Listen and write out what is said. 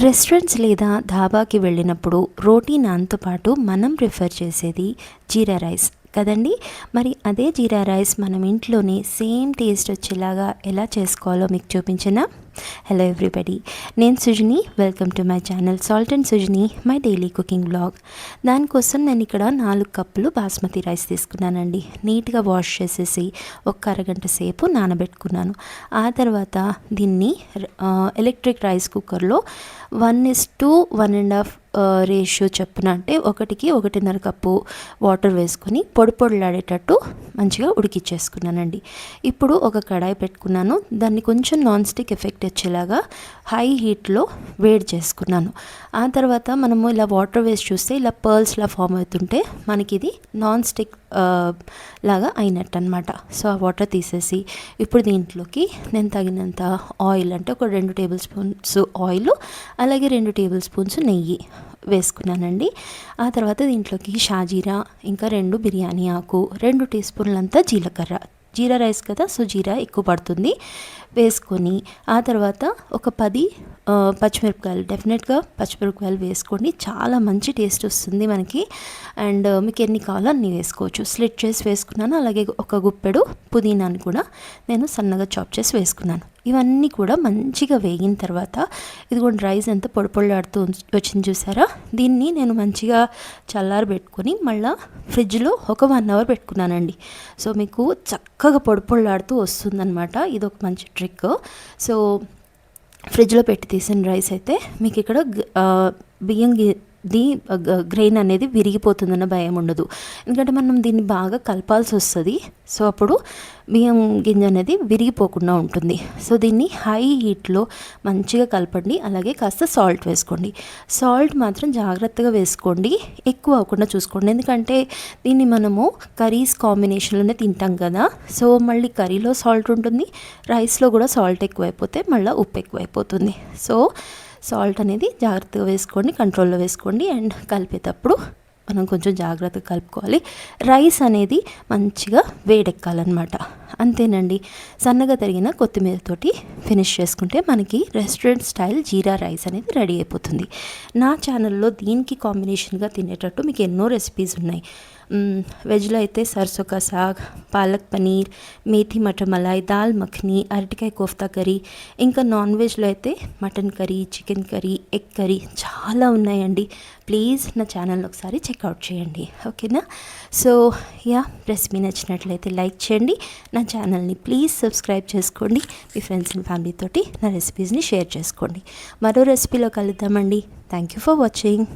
Restaurants లేదా ధాబాకి వెళ్ళినప్పుడు రోటీ నాన్తో పాటు మనం ప్రిఫర్ చేసేది జీరా రైస్ కదండి. మరి అదే జీరా రైస్ మనం ఇంట్లోనే సేమ్ టేస్ట్ వచ్చేలాగా ఎలా చేసుకోవాలో మీకు చూపించిన. హలో ఎవ్రీబడి, నేను Sujani. Welcome to my channel salt and Sujani, my daily cooking blog. దానికోసం నేను ఇక్కడ 4 కప్పులు బాస్మతి రైస్ తీసుకున్నానండి. నీట్గా వాష్ చేసేసి ఒక అరగంట సేపు నానబెట్టుకున్నాను. ఆ తర్వాత దీన్ని ఎలక్ట్రిక్ రైస్ కుక్కర్లో 1:1.5 రేషియో చొప్పున, అంటే 1కి 1.5 కప్పు వాటర్ వేసుకొని పొడిలాడేటట్టు మంచిగా ఉడికిచ్చేసుకున్నానండి. ఇప్పుడు ఒక కడాయి పెట్టుకున్నాను. దాన్ని కొంచెం నాన్ స్టిక్ ఎఫెక్ట్ వచ్చేలాగా హై హీట్లో వేడి చేసుకున్నాను. ఆ తర్వాత మనము ఇలా వాటర్ వేసి చూస్తే ఇలా పర్ల్స్లా ఫామ్ అవుతుంటే మనకి ఇది నాన్ స్టిక్ లాగా అయినట్టు అనమాట. సో ఆ వాటర్ తీసేసి ఇప్పుడు దీంట్లోకి నేను తగినంత ఆయిల్, అంటే ఒక 2 టేబుల్ స్పూన్స్ ఆయిల్, అలాగే 2 టేబుల్ స్పూన్స్ నెయ్యి వేసుకున్నానండి. ఆ తర్వాత దీంట్లోకి షాజీరా, ఇంకా 2 బిర్యానీ ఆకు, 2 టీ స్పూన్లంతా జీలకర్ర, జీరా రైస్ కదా సో జీరా ఎక్కువ పడుతుంది, వేసుకొని ఆ తర్వాత ఒక 10 పచ్చిమిరపకాయలు, డెఫినెట్గా పచ్చిమిరపకాయలు వేసుకోండి, చాలా మంచి టేస్ట్ వస్తుంది మనకి. అండ్ మీకు ఎన్ని కావాలో అన్ని వేసుకోవచ్చు. స్లిట్ చేసి వేసుకున్నాను. అలాగే ఒక గుప్పెడు పుదీనాని కూడా నేను సన్నగా చాప్ చేసి వేసుకున్నాను. ఇవన్నీ కూడా మంచిగా వేగిన తర్వాత ఇదిగోండి రైస్ ఎంత పొడిలాడుతూ వచ్చింది చూసారా. దీన్ని నేను మంచిగా చల్లారబెట్టుకొని మళ్ళీ ఫ్రిడ్జ్లో ఒక 1 అవర్ పెట్టుకున్నానండి. సో మీకు చక్కగా పొడిలాడుతూ వస్తుందన్నమాట. ఇది ఒక మంచి ట్రిక్. సో ఫ్రిడ్జ్లో పెట్టి తీసిన రైస్ అయితే మీకు ఇక్కడ బియ్యం గ్రెయిన్ అనేది విరిగిపోతుందన్న భయం ఉండదు. ఎందుకంటే మనం దీన్ని బాగా కలపాల్సి వస్తుంది. సో అప్పుడు బియ్యం గింజ అనేది విరిగిపోకుండా ఉంటుంది. సో దీన్ని హై హీట్లో మంచిగా కలపండి. అలాగే కాస్త సాల్ట్ వేసుకోండి. సాల్ట్ మాత్రం జాగ్రత్తగా వేసుకోండి, ఎక్కువ అవ్వకుండా చూసుకోండి. ఎందుకంటే దీన్ని మనము కర్రీస్ కాంబినేషన్లోనే తింటాం కదా. సో మళ్ళీ కర్రీలో సాల్ట్ ఉంటుంది, రైస్లో కూడా సాల్ట్ ఎక్కువైపోతే మళ్ళీ ఉప్పు ఎక్కువైపోతుంది. సో సాల్ట్ అనేది జాగ్రత్తగా వేసుకోండి, కంట్రోల్లో వేసుకోండి. అండ్ కలిపేటప్పుడు మనం కొంచెం జాగ్రత్తగా కలుపుకోవాలి. రైస్ అనేది మంచిగా వేడెక్కాలన్నమాట. అంతేనండి. సన్నగా తరిగిన కొత్తిమీరతోటి ఫినిష్ చేసుకుంటే మనకి రెస్టారెంట్ స్టైల్ జీరా రైస్ అనేది రెడీ అయిపోతుంది. నా ఛానల్లో దీనికి కాంబినేషన్గా తినేటట్టు మీకు ఎన్నో రెసిపీస్ ఉన్నాయి. వెజ్లో అయితే సర్సో కా సాగ్, పాలక్ పనీర్, మేథీ మటర్ మలాయ్, దాల్ మఖనీ, అరటికాయ కోఫ్తా కర్రీ, ఇంకా నాన్ వెజ్లో అయితే mutton curry, chicken curry, egg curry చాలా ఉన్నాయండి. ప్లీజ్ నా ఛానల్ని ఒకసారి చెక్అవుట్ చేయండి, ఓకేనా. సో రెసిపీ నచ్చినట్లయితే లైక్ చేయండి. నా ఛానల్ని ప్లీజ్ సబ్స్క్రైబ్ చేసుకోండి. మీ ఫ్రెండ్స్ అండ్ ఫ్యామిలీతోటి నా రెసిపీస్ని షేర్ చేసుకోండి. మరో రెసిపీలో కలుద్దామండి. Thank you for watching.